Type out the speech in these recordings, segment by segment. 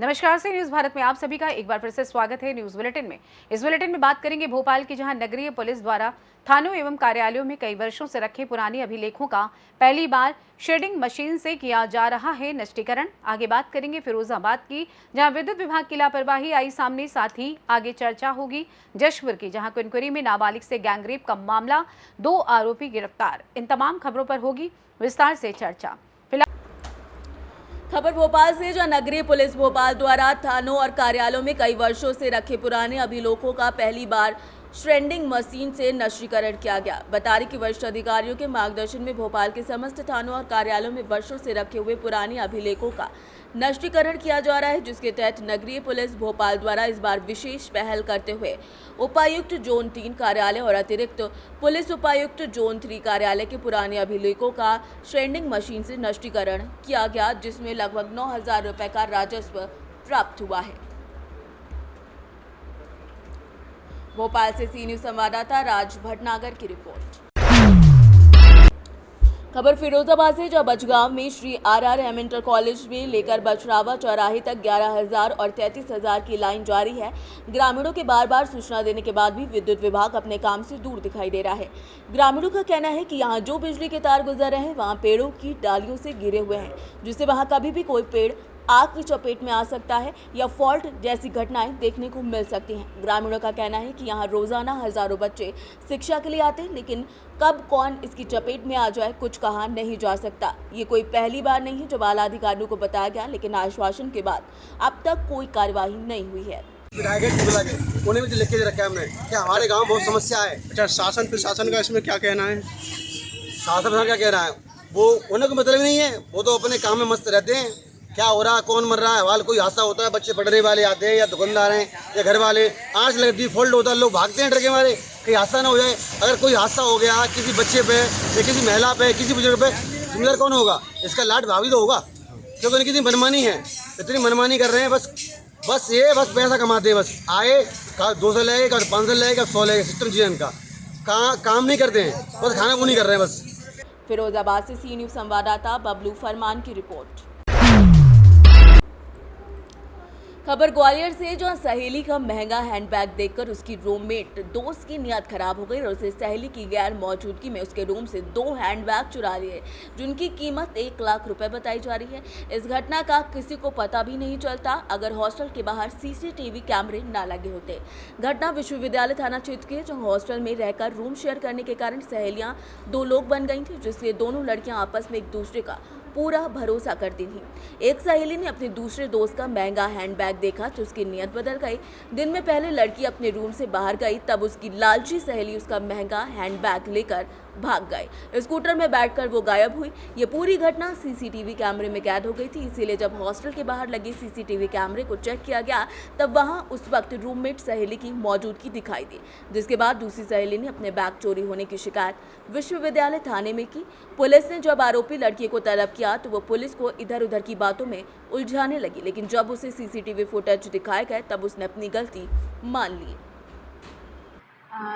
नमस्कार से न्यूज भारत में आप सभी का एक बार फिर से स्वागत है। न्यूज बुलेटिन में इस बुलेटिन में बात करेंगे भोपाल की, जहां नगरीय पुलिस द्वारा थानों एवं कार्यालयों में कई वर्षों से रखे पुराने अभिलेखों का पहली बार शेडिंग मशीन से किया जा रहा है नष्टीकरण। आगे बात करेंगे फिरोजाबाद की, जहां विद्युत विभाग की लापरवाही आई सामने। साथ ही आगे चर्चा होगी जशपुर की, जहां कुनकुरी में नाबालिग से गैंगरेप का मामला, 2 आरोपी गिरफ्तार। इन तमाम खबरों पर होगी विस्तार से चर्चा। खबर भोपाल से, जहां नगरीय पुलिस भोपाल द्वारा थानों और कार्यालयों में कई वर्षों से रखे पुराने अभिलेखों का पहली बार श्रेडिंग मशीन से नष्टीकरण किया गया। बता रही कि वरिष्ठ अधिकारियों के मार्गदर्शन में भोपाल के समस्त थानों और कार्यालयों में वर्षों से रखे हुए पुराने अभिलेखों का नष्टीकरण किया जा रहा है, जिसके तहत नगरीय पुलिस भोपाल द्वारा इस बार विशेष पहल करते हुए उपायुक्त जोन 3 कार्यालय और अतिरिक्त पुलिस उपायुक्त जोन 3 कार्यालय के पुराने अभिलेखों का श्रेडिंग मशीन से नष्टीकरण किया गया, जिसमें लगभग 9,000 रुपए का राजस्व प्राप्त हुआ है। भोपाल से सी न्यूज संवाददाता राज भटनागर की रिपोर्ट। खबर फिरोजाबाद से, जहां बचगांव में श्री RRM इंटर कॉलेज में लेकर बछरावा चौराहे तक 11,000 और 33,000 की लाइन जारी है। ग्रामीणों के बार बार सूचना देने के बाद भी विद्युत विभाग अपने काम से दूर दिखाई दे रहा है। ग्रामीणों का कहना है कि यहां जो बिजली के तार गुजर रहे हैं वहां पेड़ों की डालियों से घिरे हुए हैं, जिससे वहां कभी भी कोई पेड़ आग की चपेट में आ सकता है या फॉल्ट जैसी घटनाएं देखने को मिल सकती हैं। ग्रामीणों का कहना है कि यहाँ रोजाना हजारों बच्चे शिक्षा के लिए आते हैं, लेकिन कब कौन इसकी चपेट में आ जाए कुछ कहा नहीं जा सकता। ये कोई पहली बार नहीं है जब आला अधिकारियों को बताया गया, लेकिन आश्वासन के बाद अब तक कोई कार्यवाही नहीं हुई है। उन्हें भी लिख के रखा है हमने कि हमारे गांव बहुत समस्या है। अच्छा, शासन प्रशासन का इसमें क्या कहना है? शासन प्रशासन क्या कह रहा है, वो उन्हें कोई मतलब नहीं है। वो तो अपने काम में मस्त रहते हैं, क्या हो रहा है, कौन मर रहा है, हाल कोई हादसा होता है, बच्चे पढ़ने वाले आते हैं या दुकानदार हैं या घर वाले, आँच लग डिफॉल्ट होता है, लोग भागते हैं डर के मारे कहीं हादसा ना हो जाए। अगर कोई हादसा हो गया किसी बच्चे पे या किसी महिला पे, किसी बुजुर्ग पे, जिम्मेदार कौन होगा? इसका लाट भावी तो होगा, क्योंकि उनकी इतनी मनमानी है, इतनी मनमानी कर रहे हैं। बस ये पैसा कमाते हैं, बस आए 200 लगेगा, 500 लगेगा, 100 लगेगा, सिस्टम चाहिए इनका। काम नहीं करते हैं, बस खाना वो नहीं कर रहे हैं बस। फिरोजाबाद से सी न्यूज संवाददाता बबलू फरमान की रिपोर्ट। खबर ग्वालियर से, जहां सहेली का महंगा हैंडबैग देखकर उसकी रूममेट दोस्त की नीयत खराब हो गई और उसे सहेली की गैर मौजूदगी में उसके रूम से 2 हैंडबैग चुरा लिए, जिनकी कीमत 1 लाख रुपए बताई जा रही है। इस घटना का किसी को पता भी नहीं चलता अगर हॉस्टल के बाहर CCTV कैमरे न लगे होते। घटना विश्वविद्यालय थाना क्षेत्र के, जहाँ हॉस्टल में रहकर रूम शेयर करने के कारण सहेलियां 2 लोग बन गई थी, जिससे दोनों लड़कियां आपस में एक दूसरे का पूरा भरोसा करती थी। एक सहेली ने अपने दूसरे दोस्त का महंगा हैंडबैग देखा तो उसकी नीयत बदल गई। दिन में पहले लड़की अपने रूम से बाहर गई, तब उसकी लालची सहेली उसका महंगा हैंडबैग लेकर भाग गए। स्कूटर में बैठकर वो गायब हुई। ये पूरी घटना CCTV कैमरे में कैद हो गई थी। इसीलिए जब हॉस्टल के बाहर लगे CCTV कैमरे को चेक किया गया, तब वहां उस वक्त रूममेट सहेली की मौजूदगी दिखाई दी, जिसके बाद दूसरी सहेली ने अपने बैग चोरी होने की शिकायत विश्वविद्यालय थाने में की। पुलिस ने जब आरोपी लड़की को तलब किया तो वो पुलिस को इधर उधर की बातों में उलझाने लगी, लेकिन जब उसे CCTV फुटेज दिखाए गए तब उसने अपनी गलती मान ली।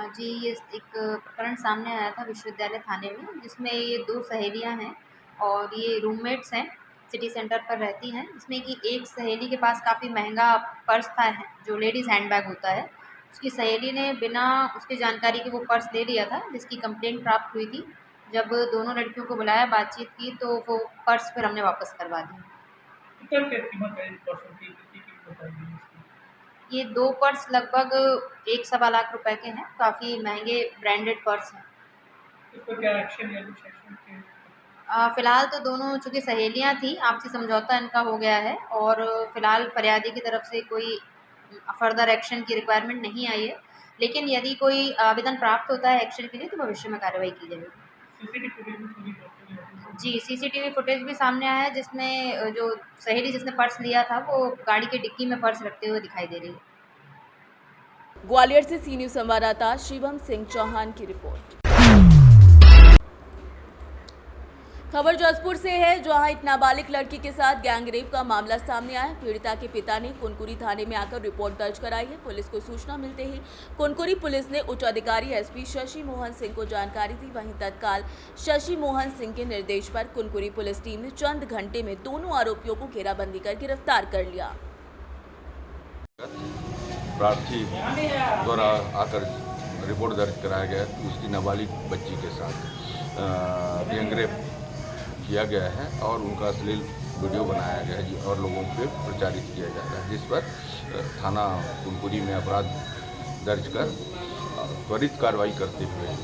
जी, ये एक प्रकरण सामने आया था विश्वविद्यालय थाने में, जिसमें ये 2 सहेलियां हैं और ये रूममेट्स हैं, सिटी सेंटर पर रहती हैं। जिसमें कि एक सहेली के पास काफ़ी महंगा पर्स था, जो लेडीज़ हैंडबैग होता है। उसकी सहेली ने बिना उसकी जानकारी के वो पर्स ले लिया था, जिसकी कंप्लेंट प्राप्त हुई थी। जब दोनों लड़कियों को बुलाया, बातचीत की, तो वो पर्स फिर हमने वापस करवा दिया। ये 2 पर्स लगभग 1 सवा लाख रुपए के हैं, काफ़ी महंगे ब्रांडेड पर्स हैं। फ़िलहाल तो दोनों चूँकि सहेलियाँ थी, आपसी समझौता इनका हो गया है और फ़िलहाल फरियादी की तरफ से कोई फर्दर एक्शन की रिक्वायरमेंट नहीं आई है। लेकिन यदि कोई आवेदन प्राप्त होता है एक्शन के लिए, तो भविष्य में कार्रवाई की जाएगी। जी, CCTV फुटेज भी सामने आया है, जिसमें जो सहेली जिसने पर्स लिया था, वो गाड़ी की डिक्की में पर्स रखते हुए दिखाई दे रही है। ग्वालियर से सी न्यूज संवाददाता शिवम सिंह चौहान की रिपोर्ट। खबर जशपुर से है, जहां एक नाबालिग लड़की के साथ गैंगरेप का मामला सामने आया। पीड़िता के पिता ने कुनकुरी थाने में आकर रिपोर्ट दर्ज कराई है। पुलिस को सूचना मिलते ही कुनकुरी पुलिस ने उच्च अधिकारी SP शशि मोहन सिंह को जानकारी दी। वहीं तत्काल शशि मोहन सिंह के निर्देश पर कुनकुरी पुलिस टीम ने चंद घंटे में दोनों आरोपियों को घेराबंदी कर गिरफ्तार कर लिया। प्रार्थी द्वारा आकर रिपोर्ट दर्ज कराया गया है। उसकी नाबालिग बच्ची के साथ गैंगरेप किया गया है और उनका अश्लील वीडियो बनाया गया है और लोगों पे प्रचारित किया जा रहा है, जिस पर थाना फूलपुरी में अपराध दर्ज कर त्वरित कार्रवाई करते हुए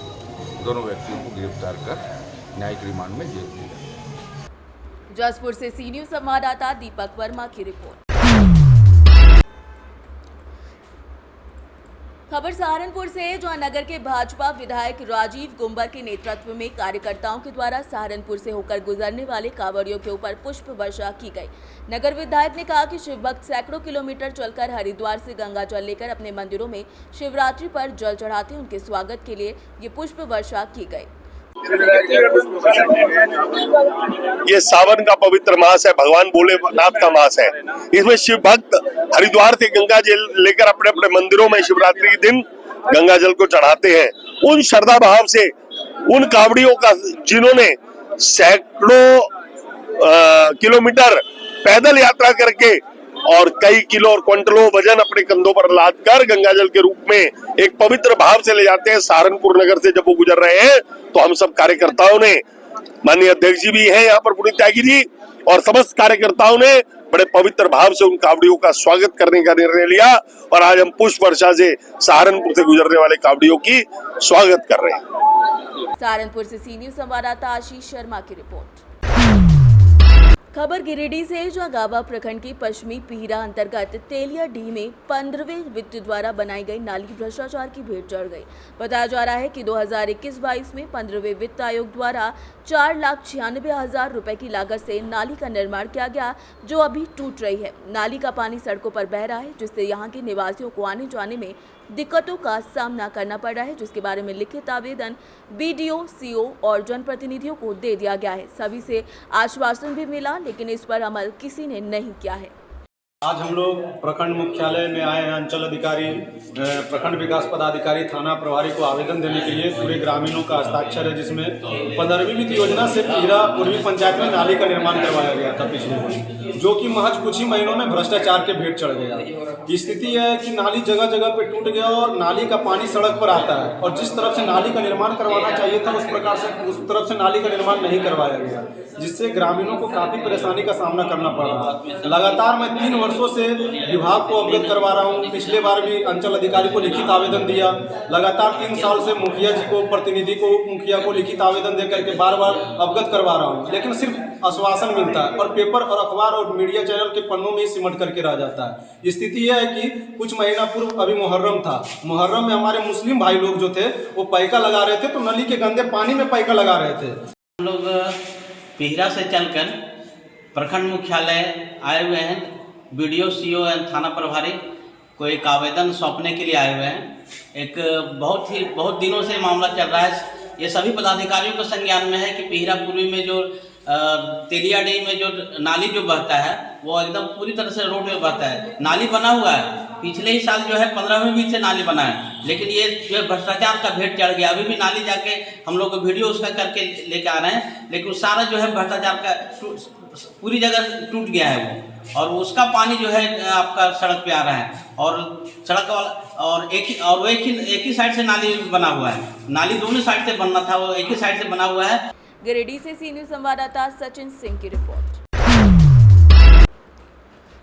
दोनों व्यक्तियों को गिरफ्तार कर न्यायिक रिमांड में जेल दिया। जसपुर से सी न्यूज़ संवाददाता दीपक वर्मा की रिपोर्ट। खबर सहारनपुर से है, जहां नगर के भाजपा विधायक राजीव गुंबर के नेतृत्व में कार्यकर्ताओं के द्वारा सहारनपुर से होकर गुजरने वाले कांवड़ियों के ऊपर पुष्प वर्षा की गई। नगर विधायक ने कहा कि शिव भक्त सैकड़ों किलोमीटर चलकर हरिद्वार से गंगा जल लेकर अपने मंदिरों में शिवरात्रि पर जल चढ़ाते हैं। उनके स्वागत के लिए ये पुष्प वर्षा की गई। ये सावन का पवित्र मास है, भगवान भोलेनाथ का मास है। इसमें शिव भक्त हरिद्वार से गंगा जल लेकर अपने अपने मंदिरों में शिवरात्रि के दिन गंगा जल को चढ़ाते हैं। उन श्रद्धा भाव से उन कावड़ियों का जिन्होंने सैकड़ों किलोमीटर पैदल यात्रा करके और कई किलो और क्विंटलों वजन अपने कंधों पर लाद कर गंगा जल के रूप में एक पवित्र भाव से ले जाते हैं। सहारनपुर नगर से जब वो गुजर रहे हैं तो हम सब कार्यकर्ताओं ने, माननीय अध्यक्ष जी भी हैं यहाँ पर पुनीत त्यागी जी, और समस्त कार्यकर्ताओं ने बड़े पवित्र भाव से उन कावड़ियों का स्वागत करने का निर्णय लिया और आज हम पुष्प वर्षा से सहारनपुर से गुजरने वाले कावड़ियों की स्वागत कर रहे हैं। सहारनपुर से सी न्यूज़ संवाददाता आशीष शर्मा की रिपोर्ट। खबर गिरिडीह से, जहां गावा प्रखंड की पश्चिमी पीहरा अंतर्गत तेलिया डी में 15वें वित्त द्वारा बनाई गई नाली भ्रष्टाचार की भेंट चढ़ गई। बताया जा रहा है कि 2021-22 में 15वें वित्त आयोग द्वारा 4,96,000 रुपए की लागत से नाली का निर्माण किया गया, जो अभी टूट रही है। नाली का पानी सड़कों पर बह रहा है, जिससे यहाँ के निवासियों को आने जाने में दिक्कतों का सामना करना पड़ रहा है, जिसके बारे में लिखित आवेदन बीडीओ, सीओ और जनप्रतिनिधियों को दे दिया गया है। सभी से आश्वासन भी मिला, लेकिन इस पर अमल किसी ने नहीं किया है। आज हम लोग प्रखंड मुख्यालय में आए हैं। अंचल अधिकारी, प्रखंड विकास पदाधिकारी, थाना प्रभारी को आवेदन देने के लिए पूरे ग्रामीणों का हस्ताक्षर है, जिसमें 15वीं वित्त योजना से पीहरा पूर्वी पंचायत में नाली का निर्माण करवाया गया था पिछले वर्ष, जो कि महज कुछ ही महीनों में भ्रष्टाचार के भेंट चढ़ गया। स्थिति है कि नाली जगह जगह पे टूट गया और नाली का पानी सड़क पर आता है, और जिस तरफ से नाली का निर्माण करवाना चाहिए था उस प्रकार से उस तरफ से नाली का निर्माण नहीं करवाया गया, जिससे ग्रामीणों को काफ़ी परेशानी का सामना करना पड़ रहा है। लगातार मैं 3 वर्षों से विभाग को अवगत करवा रहा हूं। पिछले बार भी अंचल अधिकारी को लिखित आवेदन दिया। लगातार 3 साल से मुखिया जी को, प्रतिनिधि को, उप मुखिया को लिखित आवेदन देकर के बार बार अवगत करवा रहा हूं, लेकिन सिर्फ आश्वासन मिलता है और पेपर और अखबार और मीडिया चैनल के पन्नों में ही सिमट करके रह जाता है। स्थिति यह है कि कुछ महीना पूर्व अभी मुहर्रम था। मुहर्रम में हमारे मुस्लिम भाई लोग जो थे वो पैका लगा रहे थे, तो नली के गंदे पानी में पैका लगा रहे थे। हम लोग पीहरा से चलकर प्रखंड मुख्यालय आए हुए हैं। बीडीओ, सीओ एवं थाना प्रभारी को एक आवेदन सौंपने के लिए आए हुए हैं। एक बहुत दिनों से मामला चल रहा है। ये सभी पदाधिकारियों को संज्ञान में है कि पीहरा पूर्वी में जो तेलियाडी में जो नाली जो बहता है वो एकदम पूरी तरह से रोड में बहता है। नाली बना हुआ है, पिछले ही साल जो है 15वें वित्त से नाली बना है, लेकिन ये जो भ्रष्टाचार का भेंट चढ़ गया। अभी भी नाली जाके हम लोग वीडियो उसका करके लेके आ रहे हैं, लेकिन सारा जो है भ्रष्टाचार का पूरी जगह टूट गया है वो, और उसका पानी जो है आपका सड़क पे आ रहा है, और सड़क वाला और एक ही साइड से नाली बना हुआ है। नाली दोनों साइड से बनना था, वो एक ही साइड से बना हुआ है। गिरिडीह से सी न्यूज़ संवाददाता सचिन सिंह की रिपोर्ट।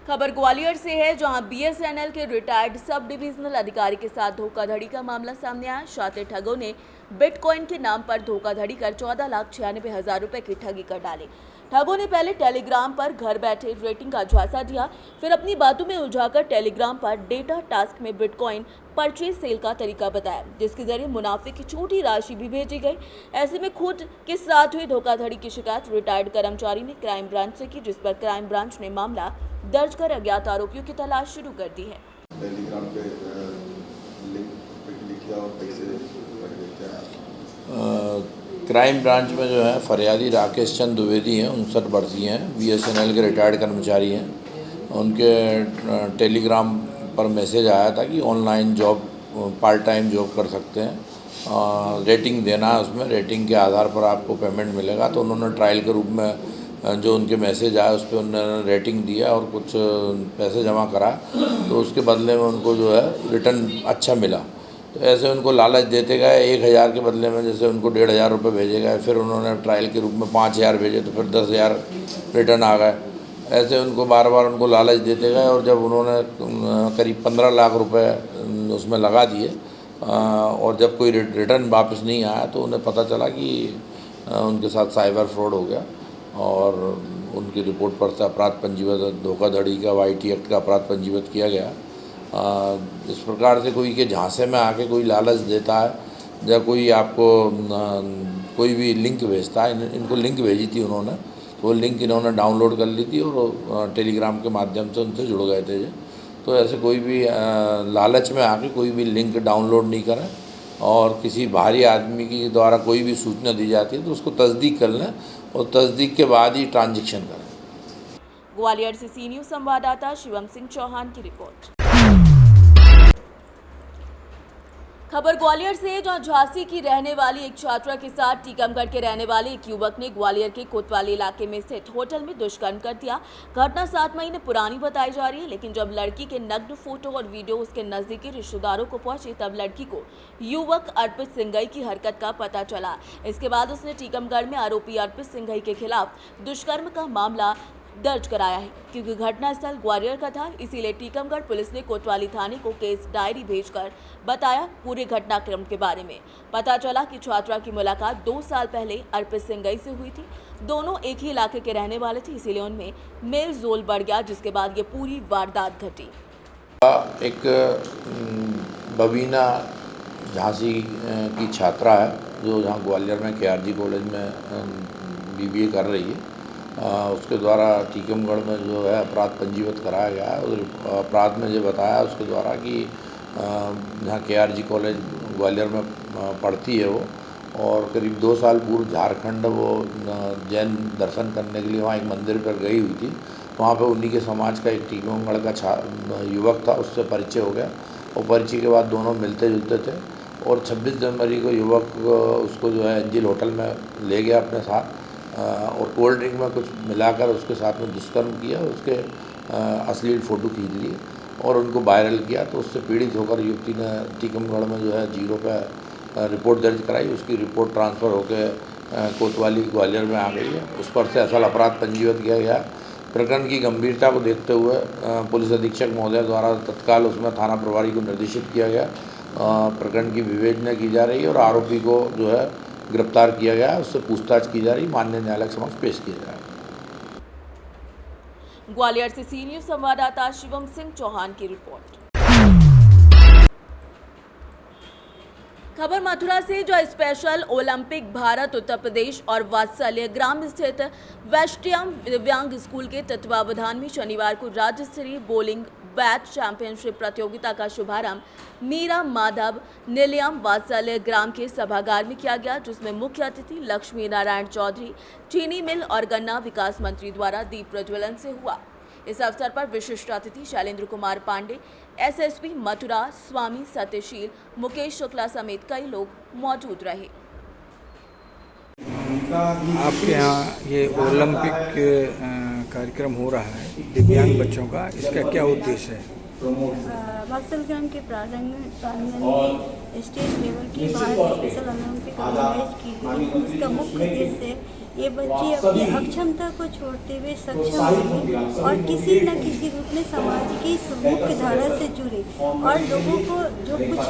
खबर ग्वालियर से है, जहां बीएसएनएल के रिटायर्ड सब डिविजनल अधिकारी के साथ धोखाधड़ी का मामला सामने आया। शातिर ठगों ने बिटकॉइन के नाम पर धोखाधड़ी कर 14,96,000 रुपए की ठगी कर डाली। ठगों ने पहले टेलीग्राम पर घर बैठे रेटिंग का झांसा दिया, फिर अपनी बातों में उलझाकर टेलीग्राम पर डेटा टास्क में बिटकॉइन परचेज सेल का तरीका बताया, जिसके जरिए मुनाफे की छोटी राशि भी भेजी गई। ऐसे में खुद के साथ हुई धोखाधड़ी की शिकायत रिटायर्ड कर्मचारी ने क्राइम ब्रांच से की, जिस पर क्राइम ब्रांच ने मामला दर्ज कर अज्ञात आरोपियों की तलाश शुरू कर दी है। टेलीग्राम पे लिंक पे क्लिक किया और पैसे क्राइम ब्रांच में जो है फरियादी राकेश चंद द्विवेदी हैं, 59 वर्षीय हैं, बीएसएनएल के रिटायर्ड कर्मचारी हैं। उनके टेलीग्राम पर मैसेज आया था कि online job, part time job कर सकते हैं, रेटिंग देना है, उसमें रेटिंग के आधार पर आपको पेमेंट मिलेगा। तो उन्होंने ट्रायल के रूप में जो उनके मैसेज आए उस पर उन्होंने रेटिंग दिया और कुछ पैसे जमा करा, तो उसके बदले में उनको जो है रिटर्न अच्छा मिला। तो ऐसे उनको लालच देते गए, 1000 के बदले में जैसे उनको 1500 रुपये भेजे गए, फिर उन्होंने ट्रायल के रूप में 5000 भेजे, तो फिर 10,000 रिटर्न आ गए। ऐसे उनको बार बार उनको लालच देते गए और जब उन्होंने करीब 15 लाख रुपए उसमें लगा दिए और जब कोई रिटर्न वापस नहीं आया तो उन्हें पता चला कि उनके साथ साइबर फ्रॉड हो गया और उनकी रिपोर्ट पर से अपराध पंजीबद्ध, धोखाधड़ी का YT एक्ट का अपराध पंजीबद्ध किया गया। इस प्रकार से कोई के झांसे में आके कोई लालच देता है या कोई आपको कोई भी लिंक भेजता है, इनको लिंक भेजी थी उन्होंने, तो वो लिंक इन्होंने डाउनलोड कर ली थी और टेलीग्राम के माध्यम से उनसे जुड़ गए थे। तो ऐसे कोई भी लालच में आके कोई भी लिंक डाउनलोड नहीं करें और किसी बाहरी आदमी की द्वारा कोई भी सूचना दी जाती है तो उसको तस्दीक कर लें और तस्दीक के बाद ही ट्रांजैक्शन करें। ग्वालियर से सी न्यूज़ संवाददाता शिवम सिंह चौहान की रिपोर्ट। खबर ग्वालियर से, जहां झांसी की रहने वाली एक छात्रा के साथ टीकमगढ़ के रहने वाले एक युवक ने ग्वालियर के कोतवाली इलाके में स्थित होटल में दुष्कर्म कर दिया। घटना 7 महीने पुरानी बताई जा रही है, लेकिन जब लड़की के नग्न फोटो और वीडियो उसके नजदीकी रिश्तेदारों को पहुंचे तब लड़की को युवक अर्पित सिंघई की हरकत का पता चला। इसके बाद उसने टीकमगढ़ में आरोपी अर्पित सिंघई के खिलाफ दुष्कर्म का मामला दर्ज कराया है। क्योंकि घटनास्थल ग्वालियर का था, इसीलिए टीकमगढ़ पुलिस ने कोतवाली थाने को केस डायरी भेजकर बताया पूरे घटनाक्रम के बारे में। पता चला कि छात्रा की मुलाकात 2 साल पहले अर्पित सिंघई से हुई थी। दोनों एक ही इलाके के रहने वाले थे, इसीलिए उनमें मेल जोल बढ़ गया, जिसके बाद ये पूरी वारदात घटी। एक बबीना झांसी की छात्रा है जो जहाँ ग्वालियर में KRG कॉलेज में BBA कर रही है। उसके द्वारा टीकमगढ़ में जो है अपराध पंजीबद्ध कराया गया है। उस अपराध में ये बताया उसके द्वारा कि जहाँ KRG कॉलेज ग्वालियर में पढ़ती है वो, और करीब 2 साल पूर्व झारखंड वो जैन दर्शन करने के लिए वहाँ एक मंदिर पर गई हुई थी। वहाँ पे उन्हीं के समाज का एक टीकमगढ़ का युवक था, उससे परिचय हो गया और परिचय के बाद दोनों मिलते जुलते थे और 26 जनवरी को युवक उसको जो है एंजिल होटल में ले गया अपने साथ और कोल्ड ड्रिंक में कुछ मिलाकर उसके साथ में दुष्कर्म किया, उसके अश्लील फ़ोटो खींच लिए और उनको वायरल किया। तो उससे पीड़ित होकर युवती ने टीकमगढ़ में जो है 0 पे रिपोर्ट दर्ज कराई। उसकी रिपोर्ट ट्रांसफ़र होकर कोतवाली ग्वालियर में आ गई है। उस पर से असल अपराध पंजीबद्ध किया गया। प्रकरण की गंभीरता को देखते हुए पुलिस अधीक्षक महोदय द्वारा तत्काल उसमें थाना प्रभारी को निर्देशित किया गया। प्रकरण की विवेचना की जा रही है और आरोपी को जो है गिरफ्तार किया गया, उससे पूछताछ की जा रही, माननीय न्यायालय के समक्ष पेश किया जा रहा है। ग्वालियर से सी न्यूज़ संवाददाता शिवम सिंह चौहान की रिपोर्ट। खबर मथुरा से, जो स्पेशल ओलंपिक भारत उत्तर प्रदेश और वात्सल्य ग्राम स्थित वेस्टियम दिव्यांग स्कूल के तत्वावधान में शनिवार को राज्य स्तरीय बोलिंग बैच चैंपियनशिप प्रतियोगिता का शुभारंभ मीरा माधव निलयम वात्सल्य ग्राम के सभागार में किया गया, जिसमें मुख्य अतिथि लक्ष्मी नारायण चौधरी, चीनी मिल और गन्ना विकास मंत्री द्वारा दीप प्रज्वलन से हुआ। इस अवसर पर विशिष्ट अतिथि शैलेंद्र कुमार पांडे, SSP मथुरा स्वामी सत्यशील, मुकेश शुक्ला समेत कई लोग मौजूद रहे। आपके यहाँ ये ओलंपिक कार्यक्रम हो रहा है दिव्यांग बच्चों का, इसका क्या उद्देश्य है? वात्सल ग्राम के प्रांगण में स्टेट लेवल की भारत स्पेशल ओलंपिक ऑर्गेनाइज की गई। इसका मुख्य उद्देश्य ये बच्चे अपनी अक्षमता को छोड़ते हुए सक्षम बने और किसी न किसी रूप में समाज की मुख्य धारा से जुड़े। और लोगों को, जो कुछ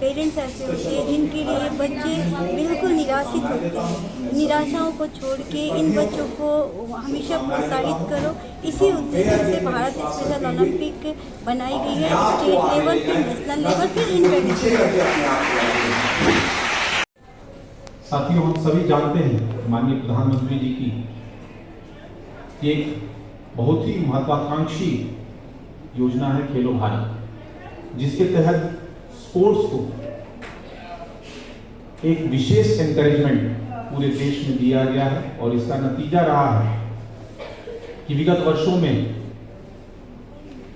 पेरेंट्स ऐसे होते हैं जिनके लिए बच्चे बिल्कुल निराशित होते हैं, निराशाओं को छोड़ के इन बच्चों को हमेशा प्रोत्साहित करो, इसी उद्देश्य से भारत स्पेशल ओलंपिक बनाई गई है। स्टेट लेवल फिर नेशनल लेवल फिर इंटरनेशनल। साथियों, हम सभी जानते हैं माननीय प्रधानमंत्री जी की एक बहुत ही महत्वाकांक्षी योजना है खेलो भारत, जिसके तहत स्पोर्ट्स को एक विशेष एनकरेजमेंट पूरे देश में दिया गया है। और इसका नतीजा रहा है कि विगत वर्षों में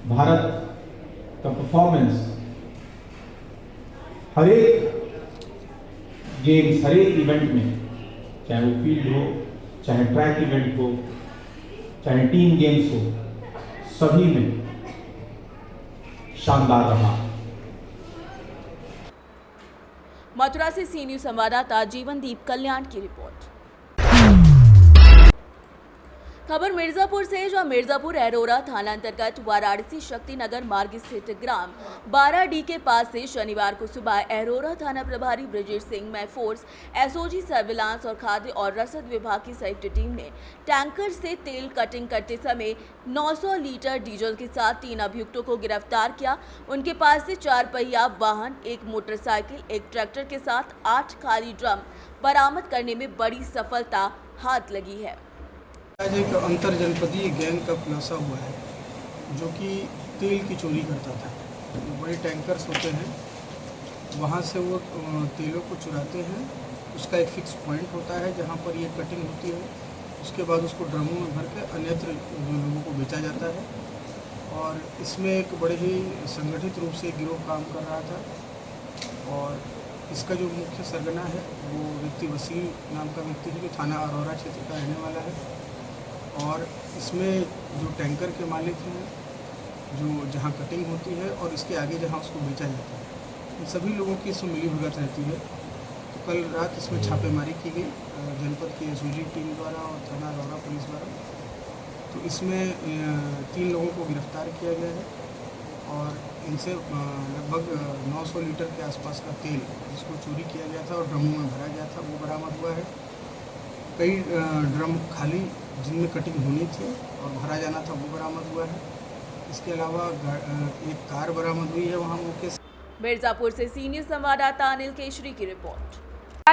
भारत का परफॉर्मेंस हर एक गेम्स, हर एक इवेंट में, चाहे वो फील्ड हो, चाहे ट्रैक इवेंट हो, चाहे टीम गेम्स हो, सभी में शानदार रहा। मथुरा से सी न्यूज संवाददाता जीवनदीप कल्याण की रिपोर्ट। खबर मिर्जापुर से, जो मिर्जापुर एरोरा थाना अंतर्गत वाराणसी शक्तिनगर मार्ग स्थित ग्राम 12D के पास से शनिवार को सुबह एरोरा थाना प्रभारी ब्रजेश सिंह मैफोर्स, एसओजी सर्विलांस और खाद्य और रसद विभाग की संयुक्त टीम ने टैंकर से तेल कटिंग करते समय 900 लीटर डीजल के साथ 3 अभियुक्तों को गिरफ्तार किया। उनके पास से 4 पहिया वाहन, एक मोटरसाइकिल, एक ट्रैक्टर के साथ 8 खाली ड्रम बरामद करने में बड़ी सफलता हाथ लगी है। आज एक अंतर जनपदीय गैंग का खुलासा हुआ है जो कि तेल की चोरी करता था। जो बड़े टैंकर्स होते हैं वहाँ से वो तेलों को चुराते हैं। उसका एक फिक्स पॉइंट होता है जहाँ पर ये कटिंग होती है। उसके बाद उसको ड्रमों में भर के अन्यत्र जो लोगों को बेचा जाता है। और इसमें एक बड़े ही संगठित रूप से गिरोह काम कर रहा था। और इसका जो मुख्य सरगना है वो व्यक्ति वसीम नाम का व्यक्ति है जो थाना अरोरा क्षेत्र का रहने वाला है। और इसमें जो टैंकर के मालिक हैं, जो जहाँ कटिंग होती है और इसके आगे जहाँ उसको बेचा जाता है, इन सभी लोगों की इसमें मिली भगत रहती है। तो कल रात इसमें छापेमारी की गई जनपद की एसओजी टीम द्वारा और थाना अरोरा पुलिस द्वारा। तो इसमें 3 लोगों को गिरफ्तार किया गया है और इनसे लगभग 900 लीटर के आसपास का तेल जिसको चोरी किया गया था और ड्रमों में भरा गया था वो बरामद हुआ है। कई ड्रम खाली जिनमें कटिंग होनी थी और भरा जाना था वो बरामद हुआ है। इसके अलावा एक कार बरामद हुई है वहाँ मौके से। मिर्जापुर से सी न्यूज संवाददाता अनिल केशरी की रिपोर्ट।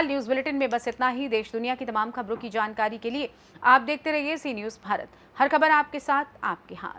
न्यूज बुलेटिन में बस इतना ही। देश दुनिया की तमाम खबरों की जानकारी के लिए आप देखते रहिए सी न्यूज भारत। हर खबर आपके साथ, आपके हाथ।